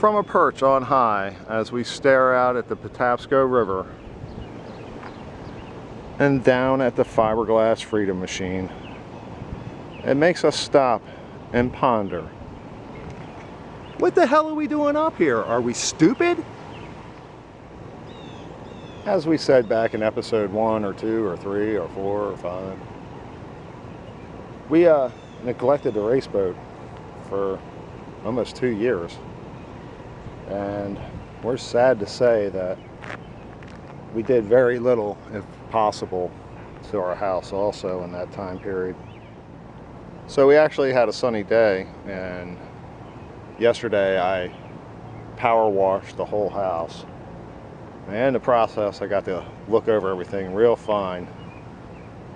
from a perch on high as we stare out at the Patapsco River and down at the Fiberglass Freedom Machine. It makes us stop and ponder. What the hell are we doing up here? Are we stupid? As we said back in episode 1 or 2 or 3 or 4 or 5, we neglected the race boat for almost 2 years. And we're sad to say that we did very little, if possible, to our house also in that time period. So we actually had a sunny day, and yesterday I power washed the whole house. And in the process I got to look over everything real fine.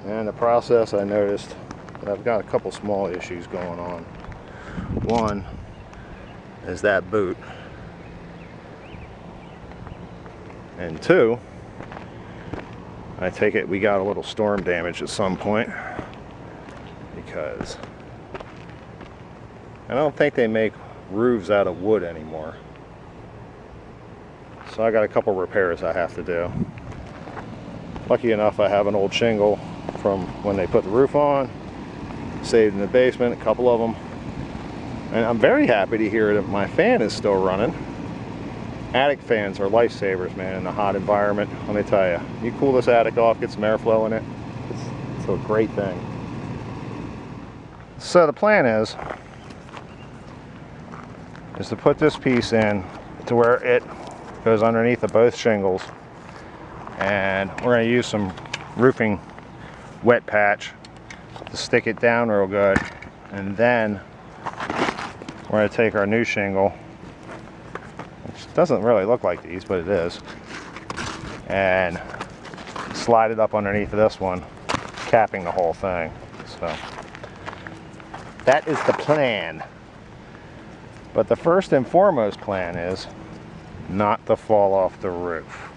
And in the process I noticed that I've got a couple small issues going on. One is that boot. And two, I take it we got a little storm damage at some point, because I don't think they make roofs out of wood anymore. So I got a couple repairs I have to do. Lucky enough I have an old shingle from when they put the roof on, saved in the basement, a couple of them. And I'm very happy to hear that my fan is still running. Attic fans are lifesavers, man, in a hot environment. Let me tell you, you cool this attic off, get some airflow in it, it's a great thing. So the plan is to put this piece in to where it goes underneath of both shingles, and we're going to use some roofing wet patch to stick it down real good, and then we're going to take our new shingle, which doesn't really look like these, but it is, and slide it up underneath of this one, capping the whole thing. So that is the plan. But the first and foremost plan is not to fall off the roof.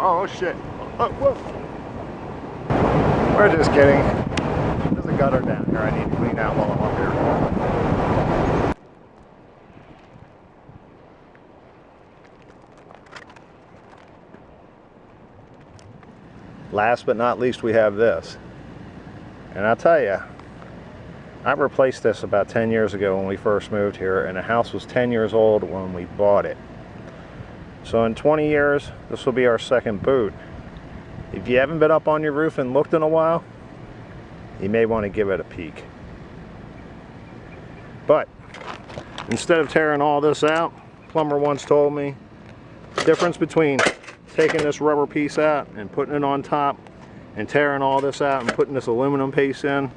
Oh shit. Oh, whoa. We're just kidding. There's a gutter down here I need to clean out while I'm up here. Last but not least, we have this. And I'll tell you, I replaced this about 10 years ago when we first moved here, and the house was 10 years old when we bought it. So in 20 years, this will be our second boot. If you haven't been up on your roof and looked in a while, you may want to give it a peek. But instead of tearing all this out, plumber once told me the difference between taking this rubber piece out and putting it on top and tearing all this out and putting this aluminum piece in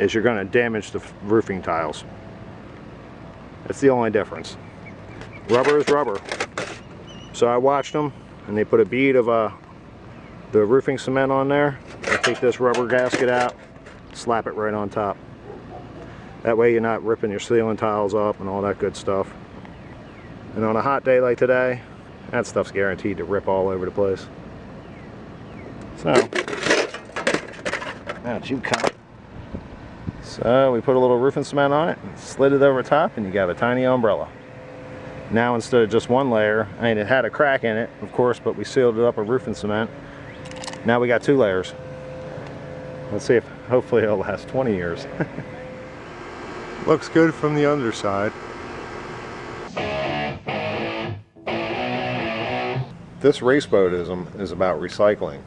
is you're going to damage the roofing tiles. That's the only difference. Rubber is rubber. So I watched them, and they put a bead of the roofing cement on there. I take this rubber gasket out, slap it right on top. That way you're not ripping your ceiling tiles up and all that good stuff. And on a hot day like today, that stuff's guaranteed to rip all over the place. So, now that you cut it. So we put a little roofing cement on it, and slid it over top, and you got a tiny umbrella. Now instead of just one layer, I mean, it had a crack in it, of course, but we sealed it up with roofing cement. Now we got 2 layers. Let's see if hopefully it'll last 20 years. Looks good from the underside. This Race Boatism is about recycling,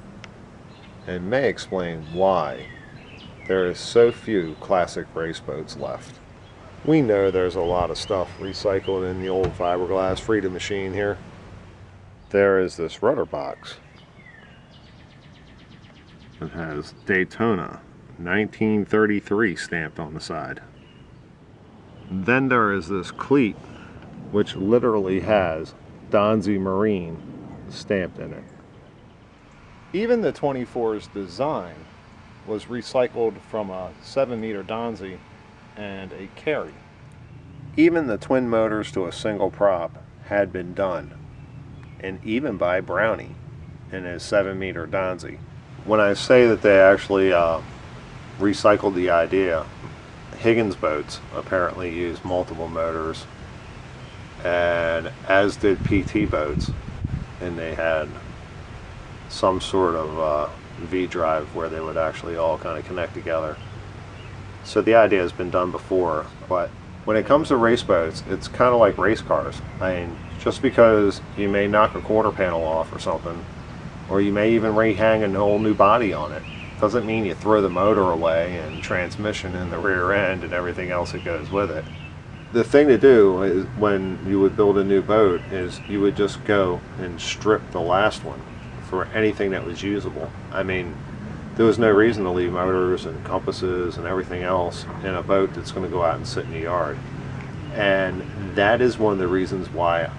and may explain why there is so few classic race boats left. We know there's a lot of stuff recycled in the old Fiberglass Freedom Machine here. There is this rudder box. It has Daytona 1933 stamped on the side. Then there is this cleat, which literally has Donzi Marine stamped in it. Even the 24's design was recycled from a 7-meter Donzi and a carry. Even the twin motors to a single prop had been done, and even by Brownie in his 7-meter Donzi. When I say that they actually recycled the idea, Higgins boats apparently use multiple motors, and as did PT boats, and they had some sort of V-drive where they would actually all kind of connect together. So the idea has been done before, but when it comes to race boats, it's kind of like race cars. I mean, just because you may knock a quarter panel off or something, or you may even rehang a whole new body on it, doesn't mean you throw the motor away and transmission and the rear end and everything else that goes with it. The thing to do is, when you would build a new boat, is you would just go and strip the last one for anything that was usable. I mean, there was no reason to leave motors and compasses and everything else in a boat that's going to go out and sit in the yard. And that is one of the reasons why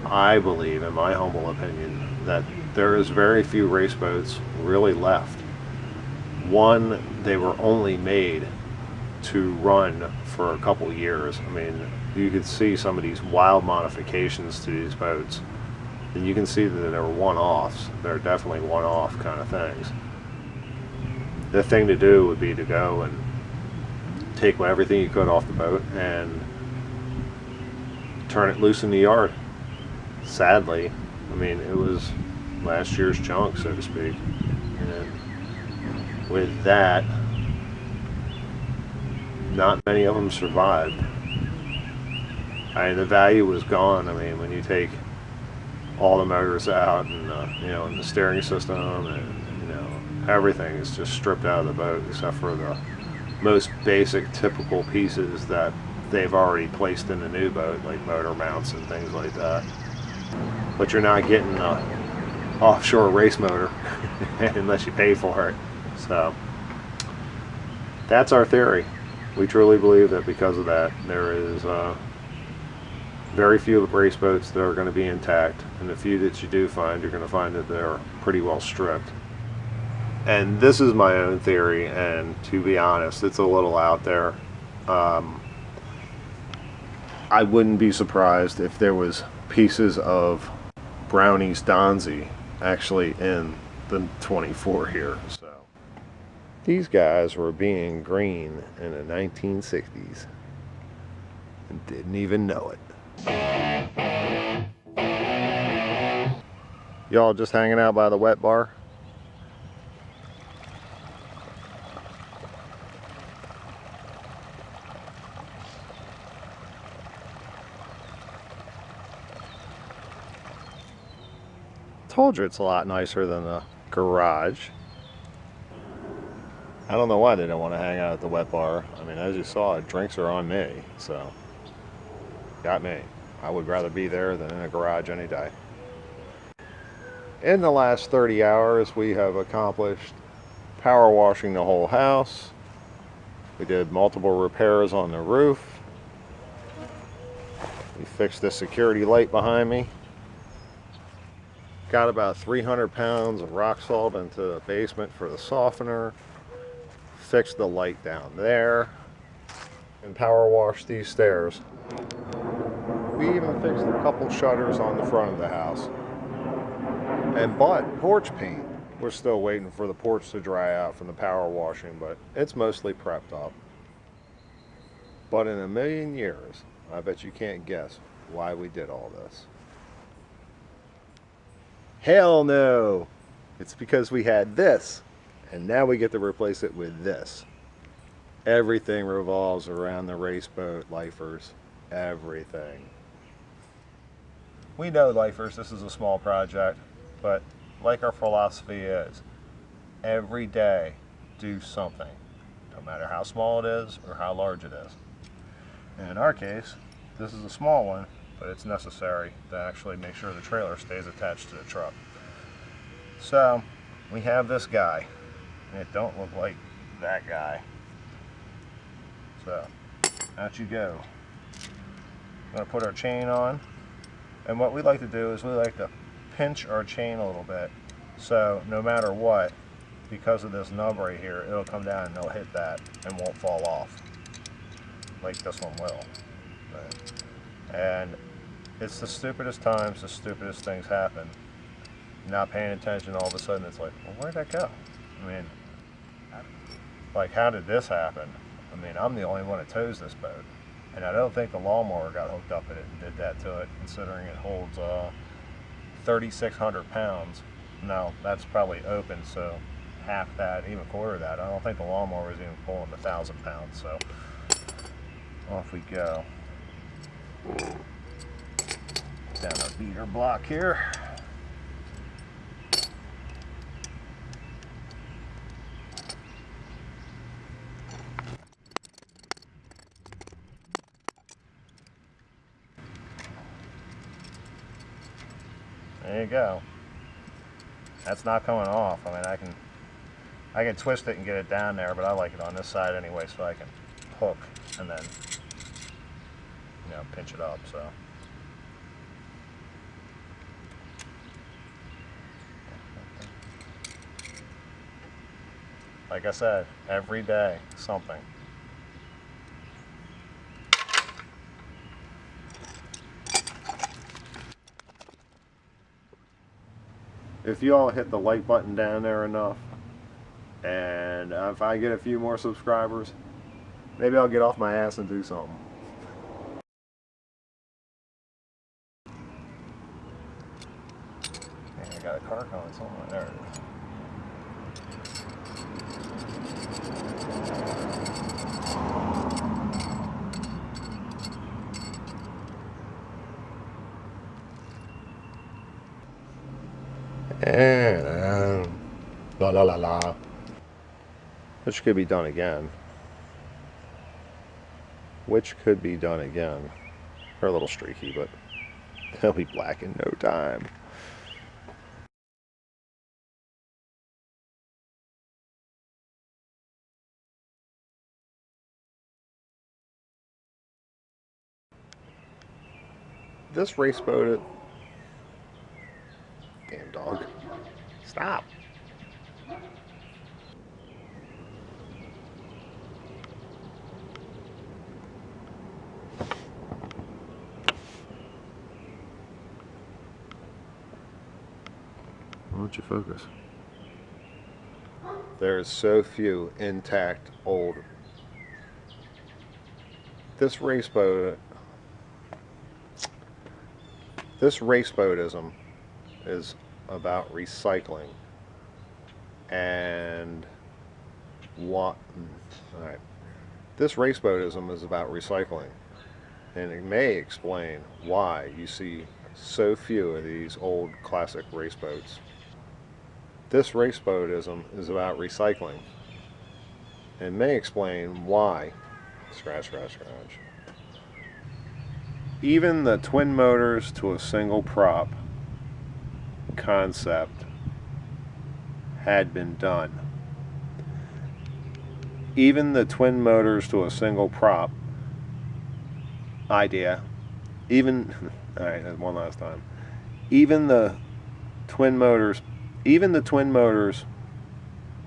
I believe, in my humble opinion, that there is very few race boats really left. One, they were only made to run for a couple years. I mean, you could see some of these wild modifications to these boats, and you can see that they're one-offs. They're definitely one-off kind of things. The thing to do would be to go and take everything you could off the boat and turn it loose in the yard. Sadly, I mean, it was last year's junk, so to speak. And with that, not many of them survived. I mean, the value was gone. I mean, when you take all the motors out and and the steering system and everything is just stripped out of the boat except for the most basic typical pieces that they've already placed in the new boat, like motor mounts and things like that. But you're not getting an offshore race motor unless you pay for it. So that's our theory. We truly believe that because of that, there is very few race boats that are going to be intact, and the few that you do find, you're going to find that they're pretty well stripped. And this is my own theory, and to be honest, it's a little out there. I wouldn't be surprised if there was pieces of Brownie's Donzi actually in the 24 here. So these guys were being green in the 1960s and didn't even know it. Y'all just hanging out by the wet bar? Told you it's a lot nicer than the garage. I don't know why they don't want to hang out at the wet bar. I mean, as you saw, drinks are on me, so got me. I would rather be there than in a garage any day. In the last 30 hours, we have accomplished power washing the whole house. We did multiple repairs on the roof. We fixed the security light behind me. Got about 300 pounds of rock salt into the basement for the softener. Fixed the light down there. And power washed these stairs. We even fixed a couple shutters on the front of the house. And bought porch paint. We're still waiting for the porch to dry out from the power washing, but it's mostly prepped up. But in a million years, I bet you can't guess why we did all this. Hell no! It's because we had this, and now we get to replace it with this. Everything revolves around the race boat, lifers. Everything. We know, lifers, this is a small project, but like our philosophy is, every day do something, no matter how small it is or how large it is. And in our case, this is a small one, but it's necessary to actually make sure the trailer stays attached to the truck. So we have this guy, and it don't look like that guy. So out you go. I'm going to put our chain on, and what we like to do is we like to pinch our chain a little bit So no matter what, because of this nub right here, it'll come down and it'll hit that and won't fall off like this one will. Right. And it's the stupidest times, the stupidest things happen. You're not paying attention, all of a sudden it's like, well, where'd that go? I mean, like, how did this happen? I mean, I'm the only one that tows this boat, and I don't think the lawnmower got hooked up in it and did that to it, considering it holds 3,600 pounds. Now, that's probably open, so half that, even quarter of that. I don't think the lawnmower was even pulling 1,000 pounds, so off we go. Down our beater block here. There you go. That's not coming off. I mean, I can twist it and get it down there, but I like it on this side anyway, so I can hook and then, you know, pinch it up. So like I said, every day something. If you all hit the like button down there enough, and if I get a few more subscribers, maybe I'll get off my ass and do something. I got a car coming somewhere. There it is. And la la la la. Which could be done again. Which could be done again. They're a little streaky, but they'll be black in no time. This race boat, damn dog, stop. Why don't you focus? There's so few intact old. This race boatism is about recycling, and what? All right. This race boatism is about recycling, and it may explain why you see so few of these old classic race boats. This race boatism is about recycling, and may explain why. Scratch, scratch, scratch. Even the twin motors to a single prop concept had been done. Even the twin motors to a single prop idea, even, alright, one last time. Even the twin motors,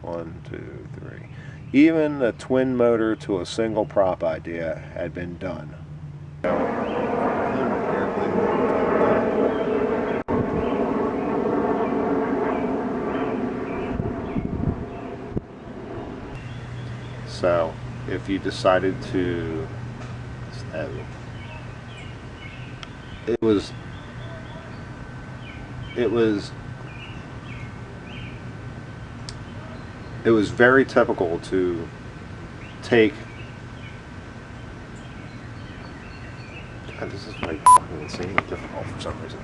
1, 2, 3. Even the twin motor to a single prop idea had been done. So, if you decided to, it was very typical to take. God, this is like fucking insanely difficult for some reason.